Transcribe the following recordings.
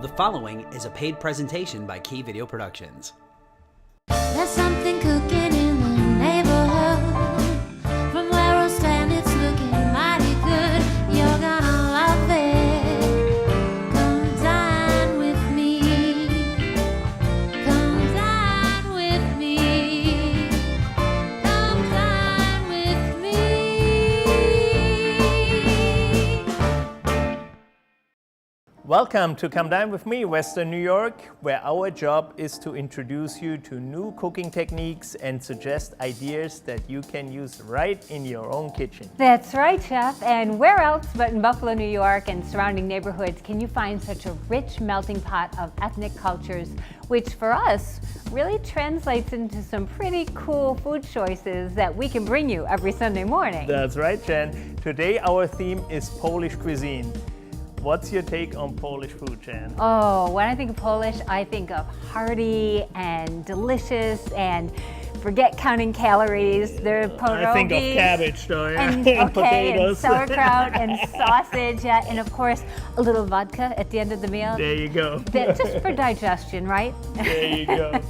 The following is a paid presentation by Key Video Productions. There's something cooking in the neighborhood. From where I stand, it's looking mighty good. You're gonna love it. Come dine with me. Come dine with me. Come dine with me. Welcome to Come Dine With Me, Western New York, where our job is to introduce you to new cooking techniques and suggest ideas that you can use right in your own kitchen. That's right, Chef. And where else but in Buffalo, New York and surrounding neighborhoods can you find such a rich melting pot of ethnic cultures, which for us really translates into some pretty cool food choices that we can bring you every Sunday morning. That's right, Jen. Today our theme is Polish cuisine. What's your take on Polish food, Jen? Oh, when I think of Polish, I think of hearty and delicious and forget counting calories. They're pierogies. I think of cabbage, though, yeah. And, and okay, and potatoes. sauerkraut and sausage, yeah, and of course a little vodka at the end of the meal. There you go. Just for digestion, right? There you go.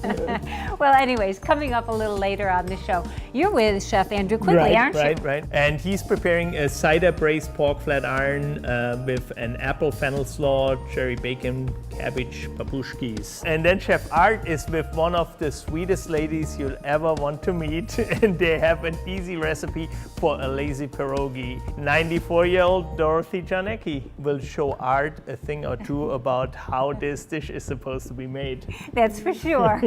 Well, anyways, coming up a little later on the show, you're with Chef Andrew Quigley, aren't you? Right. And he's preparing a cider braised pork flat iron with an apple fennel slaw, cherry bacon, cabbage papushkis. And then Chef Art is with one of the sweetest ladies you'll ever want to meet, and they have an easy recipe for a lazy pierogi. 94-year-old Dorothy Janecki will show Art a thing or two about how this dish is supposed to be made. That's for sure.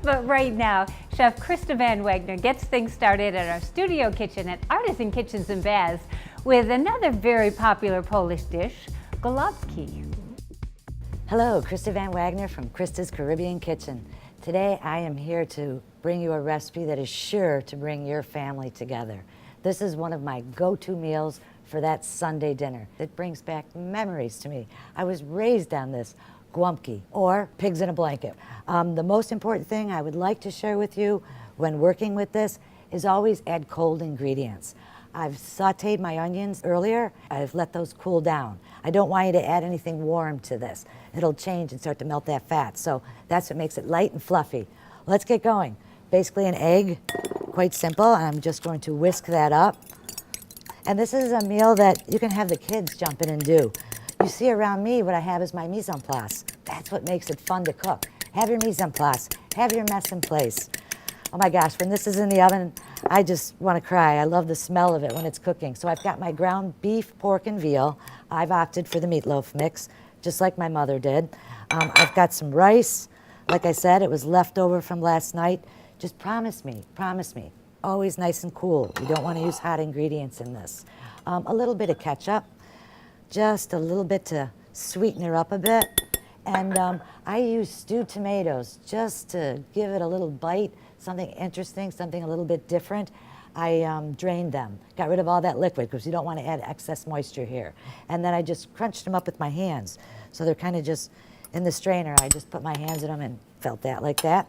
But right now, Chef Krista Van Wagner gets things started at our studio kitchen at Artisan Kitchens and Baths with another very popular Polish dish, golubki. Hello, Krista Van Wagner from Krista's Caribbean Kitchen. Today I am here to bring you a recipe that is sure to bring your family together. This is one of my go-to meals for that Sunday dinner. It brings back memories to me. I was raised on this, głąbki, or pigs in a blanket. The most important thing I would like to share with you when working with this is always add cold ingredients. I've sauteed my onions earlier. I've let those cool down. I don't want you to add anything warm to this. It'll change and start to melt that fat. So that's what makes it light and fluffy. Let's get going. Basically an egg, quite simple. And I'm just going to whisk that up. And this is a meal that you can have the kids jump in and do. You see around me, what I have is my mise en place. That's what makes it fun to cook. Have your mise en place. Have your mess in place. Oh my gosh, when this is in the oven, I just want to cry. I love the smell of it when it's cooking. So I've got my ground beef, pork, and veal. I've opted for the meatloaf mix, just like my mother did. I've got some rice. Like I said, it was left over from last night. Just promise me, always nice and cool. You don't want to use hot ingredients in this. A little bit of ketchup, just a little bit to sweeten her up a bit. And I use stewed tomatoes just to give it a little bite, something interesting, something a little bit different. I drained them, got rid of all that liquid because you don't want to add excess moisture here. And then I just crunched them up with my hands. So they're kind of just in the strainer. I just put my hands in them and felt that like that.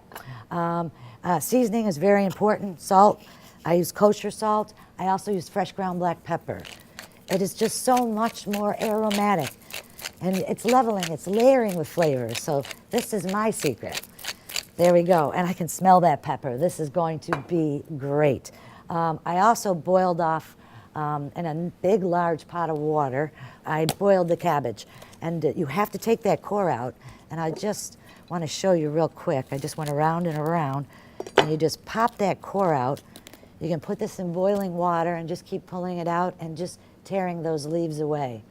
Seasoning is very important. Salt, I use kosher salt. I also use fresh ground black pepper. It is just so much more aromatic. And it's leveling, it's layering with flavors. So this is my secret. There we go. And I can smell that pepper. This is going to be great. I also boiled off in a big, large pot of water. I boiled the cabbage. And you have to take that core out. And I just want to show you real quick. I just went around and around. And you just pop that core out. You can put this in boiling water and just keep pulling it out and just tearing those leaves away.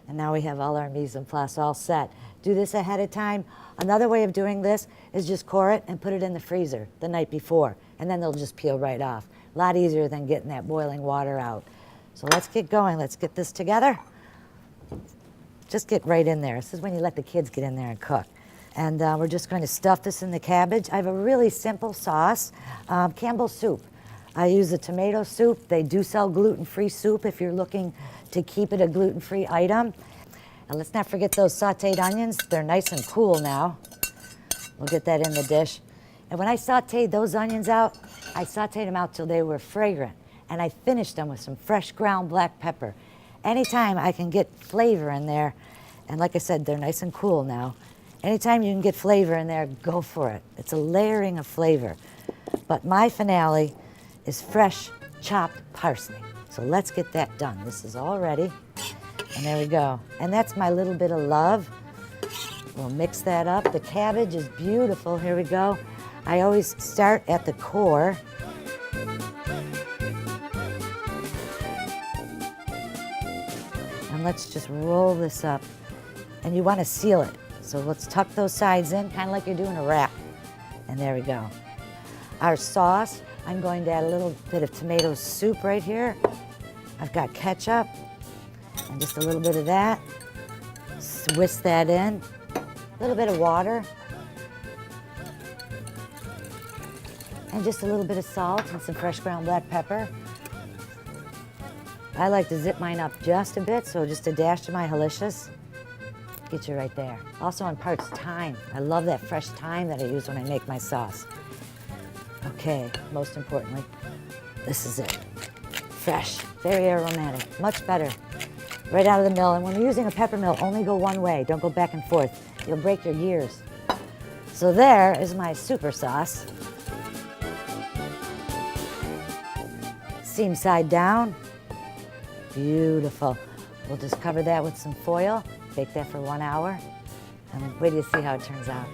And now we have all our mise en place all set. Do this ahead of time. Another way of doing this is just core it and put it in the freezer the night before, and then they'll just peel right off. A lot easier than getting that boiling water out. So let's get going. Let's get this together. Just get right in there. This is when you let the kids get in there and cook. And we're just going to stuff this in the cabbage. I have a really simple sauce, Campbell's soup. I use a tomato soup. They do sell gluten-free soup if you're looking to keep it a gluten-free item. And let's not forget those sauteed onions. They're nice and cool now. We'll get that in the dish. And when I sauteed those onions out, I sauteed them out till they were fragrant. And I finished them with some fresh ground black pepper. Anytime I can get flavor in there And like I said, they're nice and cool now. Anytime you can get flavor in there, go for it. It's a layering of flavor. But my finale is fresh chopped parsley. So let's get that done. This is all ready. And there we go. And that's my little bit of love. We'll mix that up. The cabbage is beautiful. Here we go. I always start at the core. And let's just roll this up. And you want to seal it. So let's tuck those sides in, kind of like you're doing a wrap. And there we go. Our sauce, I'm going to add a little bit of tomato soup right here. I've got ketchup and just a little bit of that. Whisk that in. A little bit of water. And just a little bit of salt and some fresh ground black pepper. I like to zip mine up just a bit, so just a dash of my Halicious. Get you right there. Also on parts, thyme. I love that fresh thyme that I use when I make my sauce. Okay, most importantly, this is it. Fresh, very aromatic, much better. Right out of the mill. And when you're using a pepper mill, only go one way. Don't go back and forth. You'll break your gears. So there is my super sauce. Seam side down. Beautiful. We'll just cover that with some foil, bake that for 1 hour, and wait till you see how it turns out.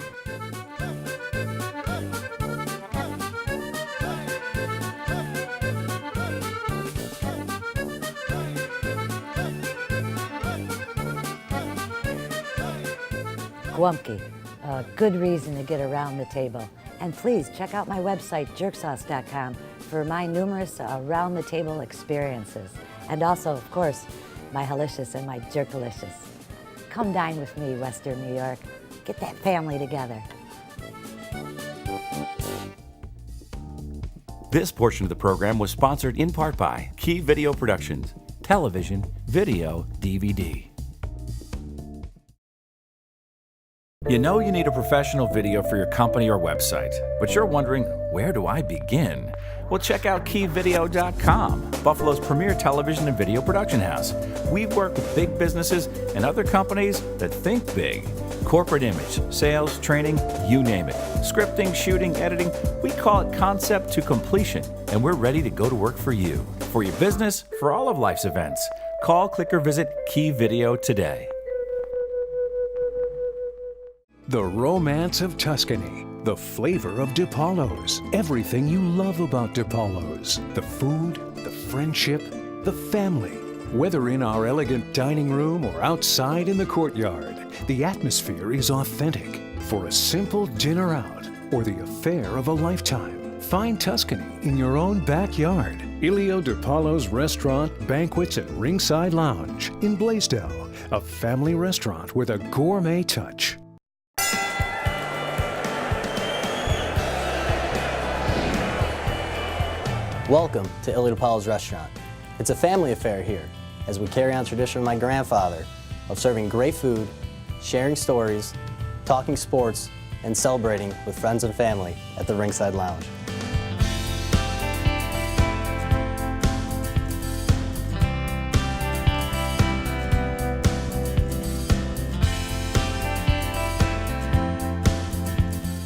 Guamki, a good reason to get around the table. And please check out my website, jerksauce.com, for my numerous around-the-table experiences. And also, of course, my Halicious and my Jerkalicious. Come dine with me, Western New York. Get that family together. This portion of the program was sponsored in part by Key Video Productions, television, video, DVD. You know you need a professional video for your company or website, but you're wondering, where do I begin? Well, check out keyvideo.com, Buffalo's premier television and video production house. We work with big businesses and other companies that think big. Corporate image, sales, training, you name it. Scripting, shooting, editing, we call it concept to completion, and we're ready to go to work for you, for your business, for all of life's events. Call, click, or visit Key Video today. The romance of Tuscany, the flavor of DiPaolo's, everything you love about DiPaolo's, the food, the friendship, the family. Whether in our elegant dining room or outside in the courtyard, the atmosphere is authentic. For a simple dinner out or the affair of a lifetime, find Tuscany in your own backyard. Ilio DiPaolo's Restaurant, Banquets and Ringside Lounge in Blaisdell, a family restaurant with a gourmet touch. Welcome to Ilio DiPaolo's Restaurant. It's a family affair here as we carry on tradition of my grandfather of serving great food, sharing stories, talking sports, and celebrating with friends and family at the Ringside Lounge.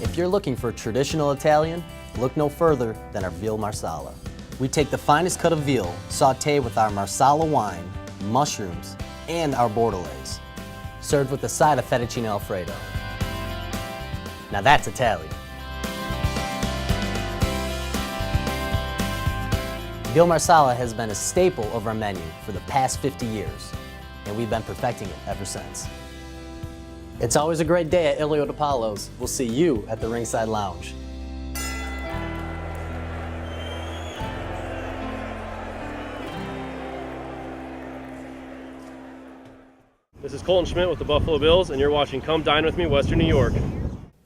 If you're looking for traditional Italian, look no further than our veal marsala. We take the finest cut of veal, sauté with our marsala wine, mushrooms, and our bordelaise, served with a side of fettuccine alfredo. Now that's Italian. Veal marsala has been a staple of our menu for the past 50 years, and we've been perfecting it ever since. It's always a great day at Ilio DiPaolo's. We'll see you at the Ringside Lounge. This is Colton Schmidt with the Buffalo Bills, and you're watching Come Dine With Me, Western New York.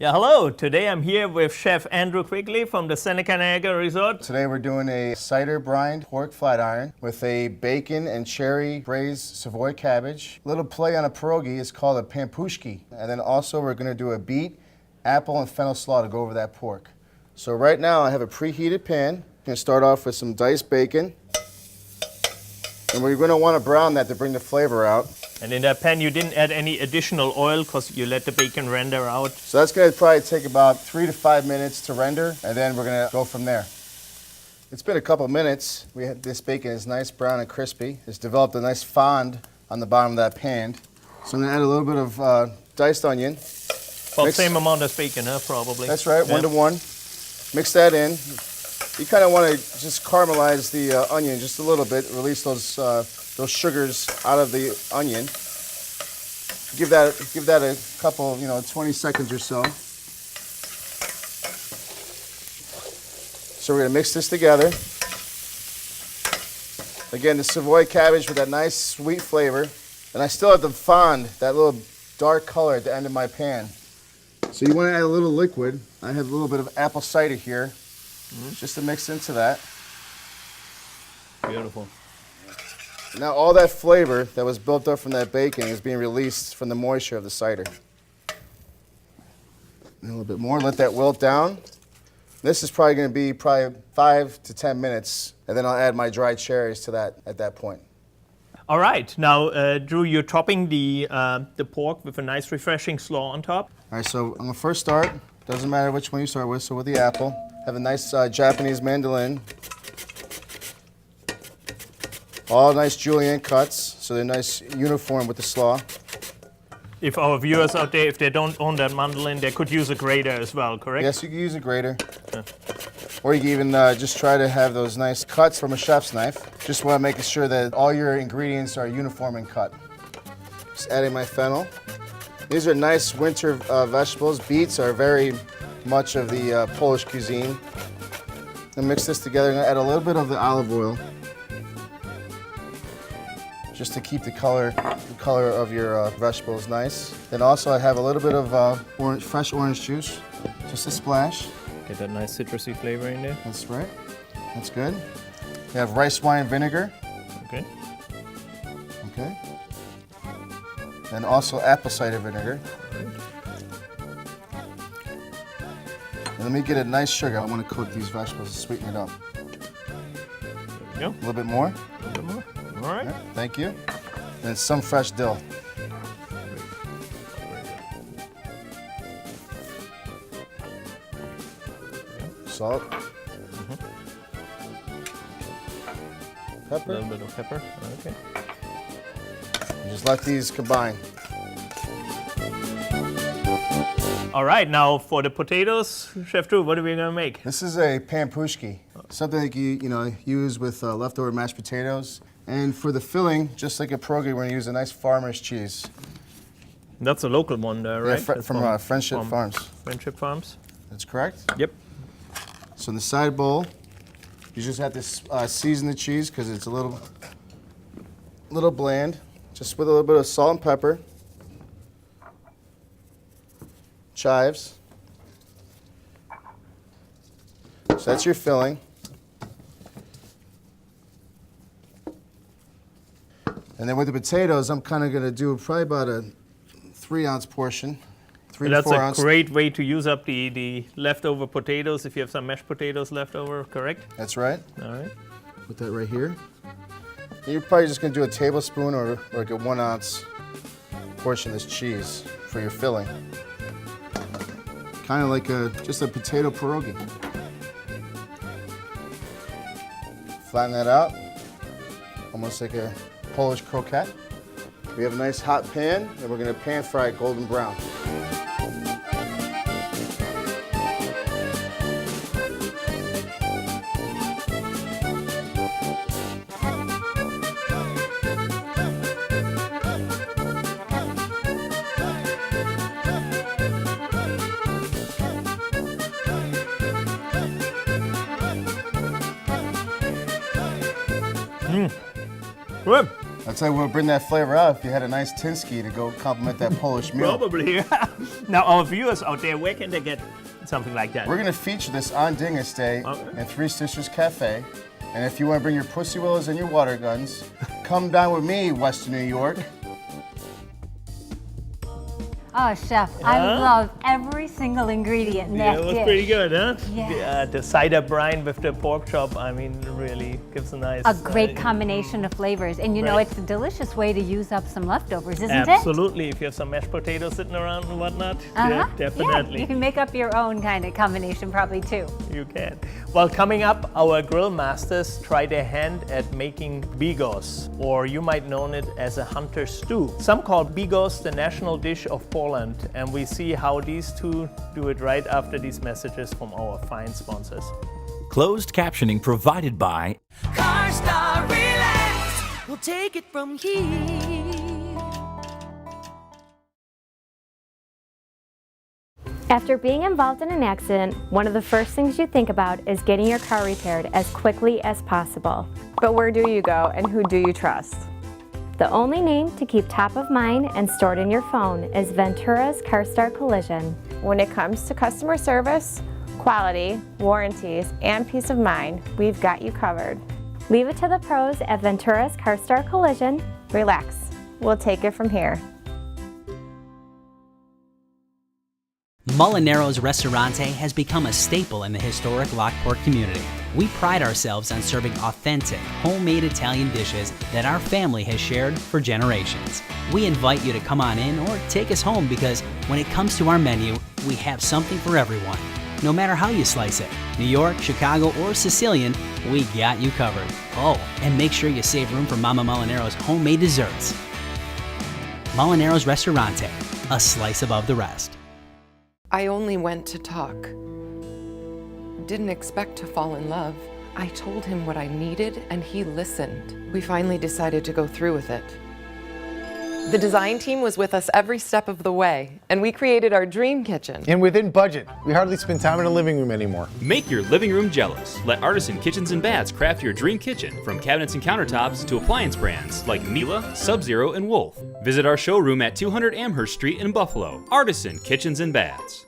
Yeah, hello. Today I'm here with Chef Andrew Quigley from the Seneca Niagara Resort. Today we're doing a cider brined pork flat iron with a bacon and cherry braised Savoy cabbage. Little play on a pierogi is called a pampushki. And then also we're going to do a beet, apple, and fennel slaw to go over that pork. So right now I have a preheated pan. I'm going to start off with some diced bacon. And we're going to want to brown that to bring the flavor out. And in that pan, you didn't add any additional oil because you let the bacon render out. So that's going to probably take about 3 to 5 minutes to render, and then we're going to go from there. It's been a couple minutes. This bacon is nice, brown and crispy. It's developed a nice fond on the bottom of that pan. So I'm going to add a little bit of diced onion. About the same amount as bacon, huh, probably. That's right, 1 to 1. Mix that in. You kind of want to just caramelize the onion just a little bit, release those sugars out of the onion. Give that a couple, 20 seconds or so. So we're going to mix this together. Again, the Savoy cabbage with that nice sweet flavor. And I still have the fond, that little dark color at the end of my pan. So you want to add a little liquid. I have a little bit of apple cider here, just to mix into that. Beautiful. Now all that flavor that was built up from that bacon is being released from the moisture of the cider. And a little bit more, let that wilt down. This is probably going to be 5 to 10 minutes, and then I'll add my dried cherries to that at that point. All right, now Drew, you're topping the pork with a nice refreshing slaw on top. All right, so I'm going to first start. Doesn't matter which one you start with, so with the apple. Have a nice Japanese mandolin. All nice julienne cuts, so they're nice uniform with the slaw. If our viewers out there, if they don't own that mandolin, they could use a grater as well, correct? Yes, you can use a grater. Or you can even just try to have those nice cuts from a chef's knife. Just want to make sure that all your ingredients are uniform and cut. Just adding my fennel. These are nice winter vegetables. Beets are very much of the Polish cuisine. And mix this together. I'm going to add a little bit of the olive oil, just to keep the color of your vegetables nice. Then also I have a little bit of fresh orange juice, just a splash. Get that nice citrusy flavor in there. That's right. That's good. We have rice wine vinegar. Okay. Okay. And also apple cider vinegar. And let me get a nice sugar. I want to coat these vegetables to sweeten it up. There we go. A little bit more. A little bit more. All right. Yeah, thank you. And some fresh dill. Salt. Pepper. A little bit of pepper. Okay. And just let these combine. All right, now for the potatoes, Chef Drew, what are we gonna make? This is a pampushki, something that you use with leftover mashed potatoes. And for the filling, just like a pierogi, we're gonna use a nice farmer's cheese. That's a local one there, right? Yeah, from Friendship Farms. Friendship Farms. That's correct. Yep. So in the side bowl, you just have to season the cheese because it's a little bland. Just with a little bit of salt and pepper, chives. So that's your filling. And then with the potatoes, I'm kind of going to do probably about a 3-ounce portion. 3 to 4 ounce. That's a great way to use up the leftover potatoes if you have some mashed potatoes left over, correct? That's right. All right. Put that right here. And you're probably just going to do a tablespoon or like a 1-ounce portion of this cheese for your filling. Kind of like just a potato pierogi. Flatten that out, almost like a Polish croquette. We have a nice hot pan, and we're going to pan fry it golden brown. Good. I'd say we'll bring that flavor out if you had a nice Tinsky to go complement that Polish meal. Probably, yeah. Now, our viewers out there, where can they get something like that? We're going to feature this on Dingus Day at Three Sisters Cafe. And if you want to bring your pussy willows and your water guns, come down with me, Western New York. Oh, Chef, I love every single ingredient in that Yeah, it was dish. pretty good, huh? Yes. The cider brine with the pork chop, I mean, really gives a nice... A great combination of flavors. And you know, Right. it's a delicious way to use up some leftovers, isn't it? Absolutely. If you have some mashed potatoes sitting around and whatnot, yeah, definitely. Yeah, you can make up your own kind of combination probably too. You can. Well, coming up, our grill masters try their hand at making bigos, or you might know it as a hunter stew. Some call bigos the national dish of Poland, and we see how these two do it right after these messages from our fine sponsors. Closed captioning provided by CarStar Relax. We'll take it from here. After being involved in an accident, one of the first things you think about is getting your car repaired as quickly as possible. But where do you go and who do you trust? The only name to keep top of mind and stored in your phone is Ventura's CarStar Collision. When it comes to customer service, quality, warranties, and peace of mind, we've got you covered. Leave it to the pros at Ventura's CarStar Collision. Relax. We'll take it from here. Molinero's Restaurante has become a staple in the historic Lockport community. We pride ourselves on serving authentic, homemade Italian dishes that our family has shared for generations. We invite you to come on in or take us home because when it comes to our menu, we have something for everyone. No matter how you slice it, New York, Chicago, or Sicilian, we got you covered. Oh, and make sure you save room for Mama Molinero's homemade desserts. Molinero's Restaurante, a slice above the rest. I only went to talk. Didn't expect to fall in love. I told him what I needed and he listened. We finally decided to go through with it. The design team was with us every step of the way, and we created our dream kitchen. And within budget. We hardly spend time in a living room anymore. Make your living room jealous. Let Artisan Kitchens and Baths craft your dream kitchen, from cabinets and countertops to appliance brands like Miele, Sub-Zero, and Wolf. Visit our showroom at 200 Amherst Street in Buffalo. Artisan Kitchens and Baths.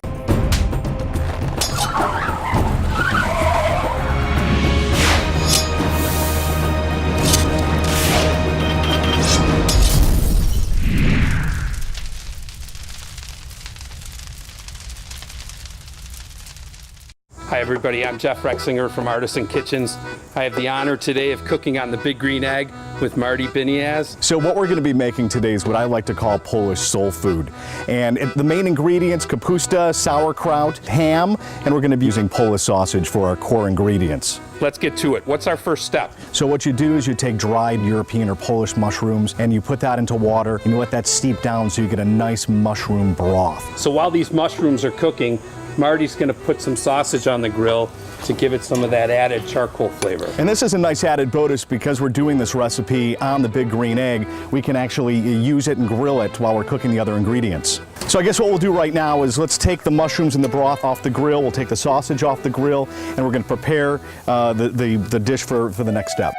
Hi everybody, I'm Jeff Rexinger from Artisan Kitchens. I have the honor today of cooking on the Big Green Egg with Marty Biniaz. So what we're going to be making today is what I like to call Polish soul food. And the main ingredients, kapusta, sauerkraut, ham, and we're going to be using Polish sausage for our core ingredients. Let's get to it. What's our first step? So what you do is you take dried European or Polish mushrooms and you put that into water and you let that steep down so you get a nice mushroom broth. So while these mushrooms are cooking, Marty's going to put some sausage on the grill to give it some of that added charcoal flavor. And this is a nice added bonus because we're doing this recipe on the Big Green Egg. We can actually use it and grill it while we're cooking the other ingredients. So I guess what we'll do right now is let's take the mushrooms and the broth off the grill, we'll take the sausage off the grill, and we're going to prepare the dish for the next step.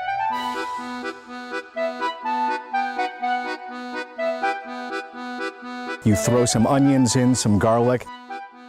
You throw some onions in, some garlic.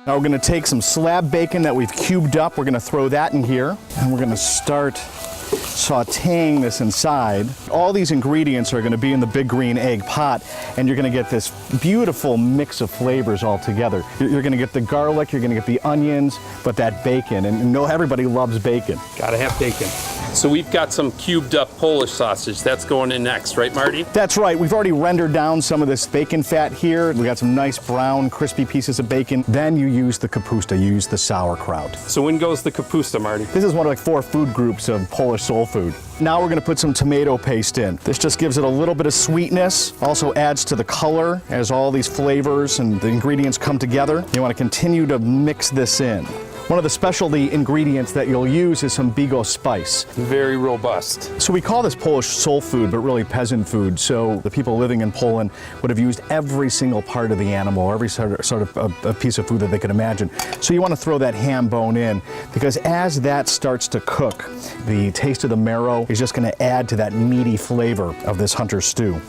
Now we're going to take some slab bacon that we've cubed up, we're going to throw that in here, and we're going to start sauteing this inside. All these ingredients are going to be in the Big Green Egg pot, and you're going to get this beautiful mix of flavors all together. You're going to get the garlic, you're going to get the onions, but that bacon, and you know everybody loves bacon. Gotta have bacon. So we've got some cubed up Polish sausage. That's going in next, right, Marty? That's right. We've already rendered down some of this bacon fat here. We got some nice brown, crispy pieces of bacon. Then you use the kapusta, you use the sauerkraut. So when goes the kapusta, Marty? This is one of like 4 food groups of Polish soul food. Now we're going to put some tomato paste in. This just gives it a little bit of sweetness, also adds to the color as all these flavors and the ingredients come together. You want to continue to mix this in. One of the specialty ingredients that you'll use is some bigos spice. Very robust. So we call this Polish soul food, but really peasant food. So the people living in Poland would have used every single part of the animal, every sort of a piece of food that they could imagine. So you want to throw that ham bone in, because as that starts to cook, the taste of the marrow is just going to add to that meaty flavor of this hunter stew.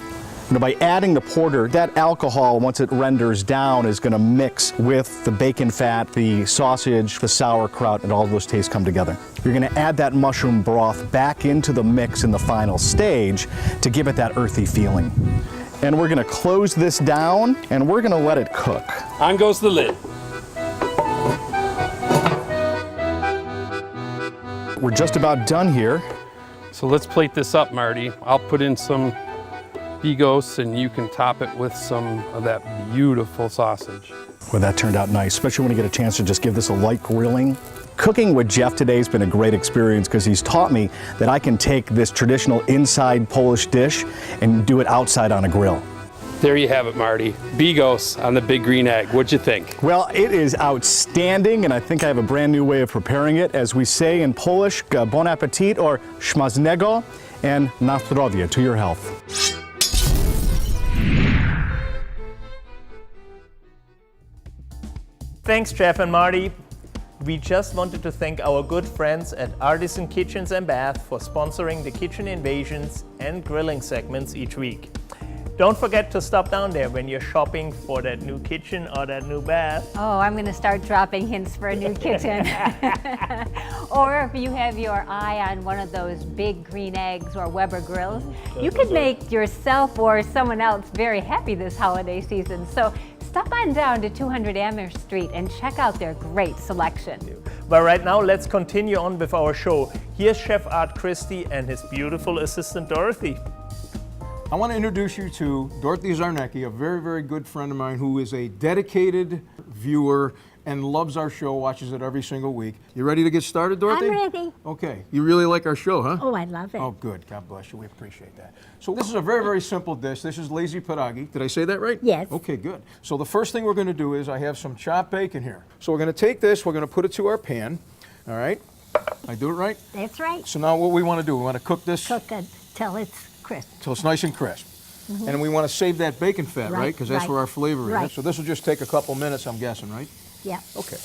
Now, by adding the porter, that alcohol, once it renders down, is going to mix with the bacon fat, the sausage, the sauerkraut, and all those tastes come together. You're going to add that mushroom broth back into the mix in the final stage to give it that earthy feeling. And we're gonna close this down and we're gonna let it cook. On goes the lid. We're just about done here. So let's plate this up, Marty. I'll put in some bigos and you can top it with some of that beautiful sausage. Well, that turned out nice, especially when you get a chance to just give this a light grilling. Cooking with Jeff today has been a great experience because he's taught me that I can take this traditional inside Polish dish and do it outside on a grill. There you have it, Marty. Bigos on the big green egg. What'd you think? Well, it is outstanding, and I think I have a brand new way of preparing it. As we say in Polish, bon appetit, or smacznego, and na zdrowie, to your health. Thanks, Jeff and Marty. We just wanted to thank our good friends at Artisan Kitchens and Bath for sponsoring the Kitchen Invasions and grilling segments each week. Don't forget to stop down there when you're shopping for that new kitchen or that new bath. Oh, I'm going to start dropping hints for a new kitchen. Or if you have your eye on one of those big green eggs or Weber grills, you can make yourself or someone else very happy this holiday season. So stop on down to 200 Amherst Street and check out their great selection. But right now, let's continue on with our show. Here's Chef Art Christie and his beautiful assistant Dorothy. I want to introduce you to Dorothy Zarnecki, a very, very good friend of mine who is a dedicated viewer and loves our show, watches it every single week. You ready to get started, Dorothy? I'm ready. Okay. You really like our show, huh? Oh, I love it. Oh, good. God bless you. We appreciate that. So this is a very, very simple dish. This is lazy pierogi. Did I say that right? Yes. Okay, good. So the first thing we're going to do is I have some chopped bacon here. So we're going to take this, we're going to put it to our pan, all right? I do it right? That's right. So now what we want to do, we want to cook this. Cook it till it's crisp. So it's nice and crisp. Mhm. And we want to save that bacon fat, right? Because that's right. where our flavor Right. is. So this will just take a couple minutes, I'm guessing, right? Yeah. Okay.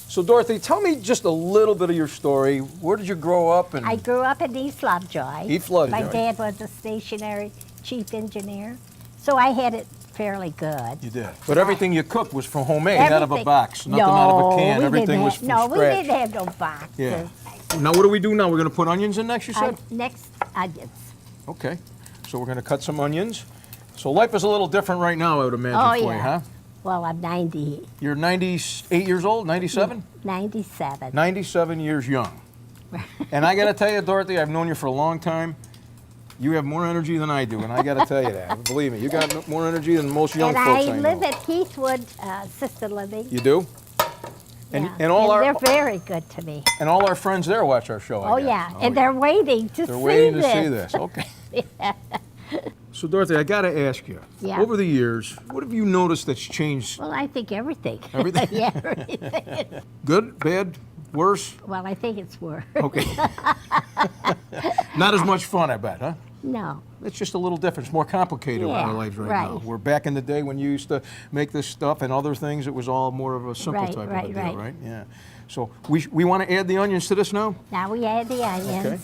So Dorothy, tell me just a little bit of your story. Where did you grow up? And I grew up in East Lovejoy. East Lovejoy. My dad was a stationary chief engineer, so I had it fairly good. You did. But everything you cooked was from homemade, out of a Everything- box, nothing out of a can. we Everything didn't was have- from No, scratch. we didn't have no boxes. Yeah. Now what do we do now? We're going to put onions in next, you said? Next, onions. Okay. So we're going to cut some onions. So life is a little different right now, I would imagine, Oh, for yeah. you, huh? Well, I'm 90. You're 98 years old, 97? 97. 97 years young. And I got to tell you, Dorothy, I've known you for a long time. You have more energy than I do, and I got to tell you that. Believe me, you got more energy than most young And folks I I live know. at Heathwood Assisted Living. You do? And, Yeah. and all they're our very good to me. and all our friends there watch our show. I Oh, guess. yeah, Oh, and they're waiting to They're see waiting this. to see this. Okay. Yeah. So Dorothy, I got to ask you. Yeah. Over the years, what have you noticed that's changed? Well, I think everything. Everything? Yeah, everything. Good, bad, worse? Well, I think it's worse. Okay. Not as much fun, I bet, huh? No. It's just a little different. It's more complicated in our Yeah, lives right, right. now. We're back in the day when you used to make this stuff and other things. It was all more of a simple Right, type right, of a deal, right. right? Yeah. So we want to add the onions to this now? Now we add the onions. Okay.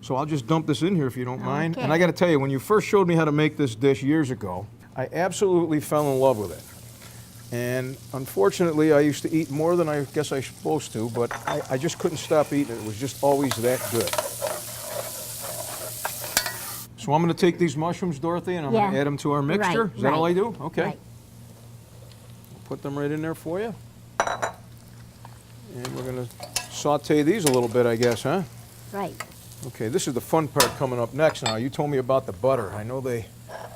So I'll just dump this in here if you don't mind. Okay. And I got to tell you, when you first showed me how to make this dish years ago, I absolutely fell in love with it. And unfortunately, I used to eat more than I guess I was supposed to, but I just couldn't stop eating it. It was just always that good. So I'm going to take these mushrooms, Dorothy, and I'm going to Yeah. add them to our mixture. Right, Is that all I right, do? Okay. right. Put them right in there for you. And we're going to saute these a little bit, I guess, huh? Right. Okay, this is the fun part coming up next now. You told me about the butter. I know they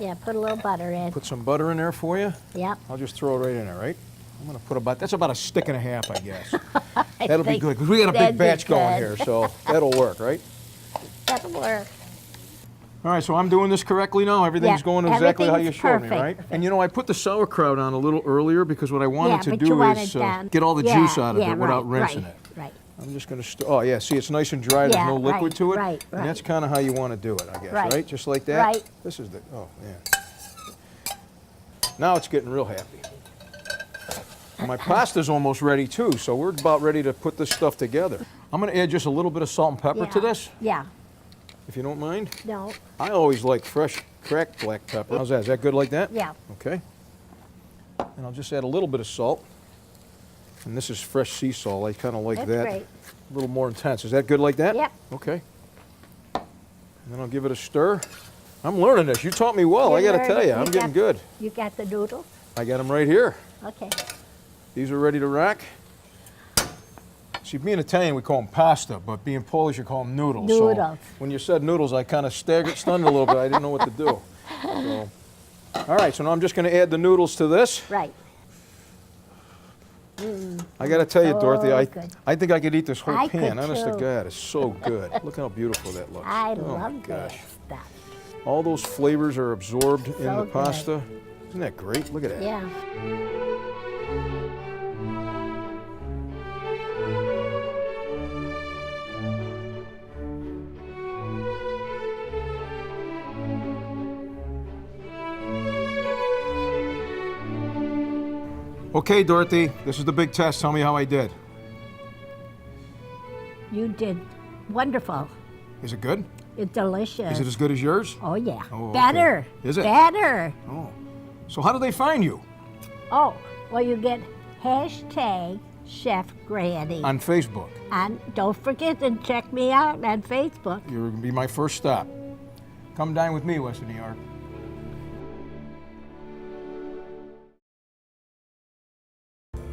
Yeah, put a little butter in. put some butter in there for you. Yep. I'll just throw it right in there, right? I'm going to put that's about a stick and a half, I guess. That'll be think good, because we got a big that'd be batch going good. here, so that'll work, right? That'll work. All right, so I'm doing this correctly now? Everything's Yeah, going exactly how you everything's showed me, perfect. right? And you know, I put the sauerkraut on a little earlier because what I wanted Yeah, to but you do want is it done. get all the Yeah, juice out of yeah, it without right, rinsing right, it. Right. I'm just going to, oh yeah, see, it's nice and dry. There's Yeah, no liquid right, to it. right, And right. that's kind of how you want to do it, I guess, Right. right? Just like that? Right. This is the, oh, yeah. Now it's getting real happy. And my pasta's almost ready too, so we're about ready to put this stuff together. I'm going to add just a little bit of salt and pepper to Yeah. this, Yeah. if you don't mind. No. I always like fresh cracked black pepper. How's that? Is that good like that? Yeah. Okay. And I'll just add a little bit of salt. And this is fresh sea salt. I kind of like That's that. great. A little more intense. Is that good like that? Yep. Okay. And then I'll give it a stir. I'm learning this. You taught me well. I got to tell you, I'm getting good. You got the noodles? I got them right here. Okay. These are ready to rack. See, being Italian, we call them pasta, but being Polish, you call them noodles. Noodles. So when you said noodles, I kind of stunned a little bit. I didn't know what to do. So, all right, so now I'm just going to add the noodles to this. Right. I got to tell you, So Dorothy, good. I think I could eat this whole I pan. could Honest to too. God, it's so good. Look how beautiful that looks. I Oh my love gosh. this stuff. All those flavors are absorbed in So the good. pasta. Isn't that great? Look at that. Yeah. Okay, Dorothy, this is the big test. Tell me how I did. You did wonderful. Is it good? It's delicious. Is it as good as yours? Oh, yeah. Oh, okay. Better. Is it? Better. Oh. So how do they find you? Oh, well, you get hashtag Chef Granny. On Facebook. And don't forget to check me out on Facebook. You're going to be my first stop. Come dine with me, Western New York.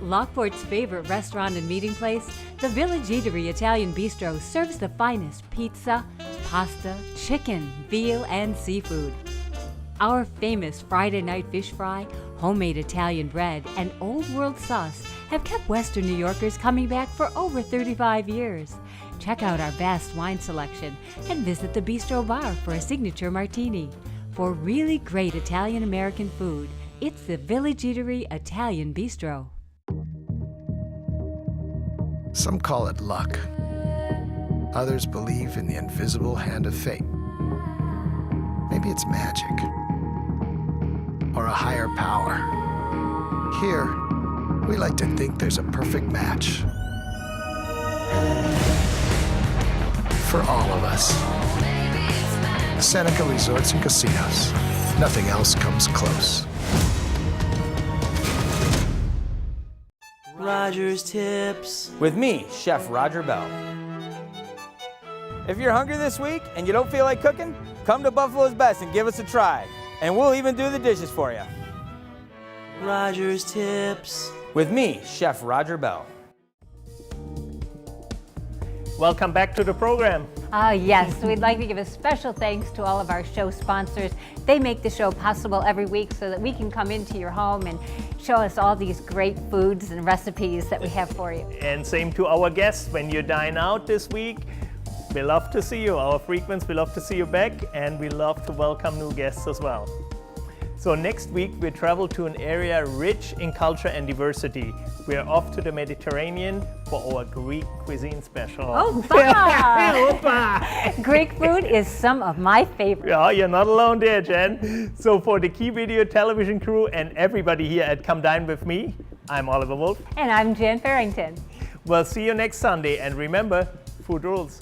Lockport's favorite restaurant and meeting place, the Village Eatery Italian Bistro serves the finest pizza, pasta, chicken, veal, and seafood. Our famous Friday night fish fry, homemade Italian bread, and old world sauce have kept Western New Yorkers coming back for over 35 years. Check out our vast wine selection and visit the Bistro Bar for a signature martini. For really great Italian-American food, it's the Village Eatery Italian Bistro. Some call it luck. Others believe in the invisible hand of fate. Maybe it's magic. Or a higher power. Here, we like to think there's a perfect match. For all of us. Seneca Resorts and Casinos. Nothing else comes close. Roger's Tips. With me, Chef Roger Bell. If you're hungry this week and you don't feel like cooking, come to Buffalo's Best and give us a try. And we'll even do the dishes for you. Roger's Tips. With me, Chef Roger Bell. Welcome back to the program. Yes, we'd like to give a special thanks to all of our show sponsors. They make the show possible every week so that we can come into your home and show us all these great foods and recipes that we have for you. And same to our guests. When you dine out this week, we love to see you. Our frequents, we love to see you back, and we love to welcome new guests as well. So next week, we travel to an area rich in culture and diversity. We are off to the Mediterranean for our Greek cuisine special. Opa! Greek food is some of my favorites. Yeah, you're not alone there, Jen. So for the Key Video television crew and everybody here at Come Dine With Me, I'm Oliver Wolf. And I'm Jen Farrington. We'll see you next Sunday, and remember, food rules.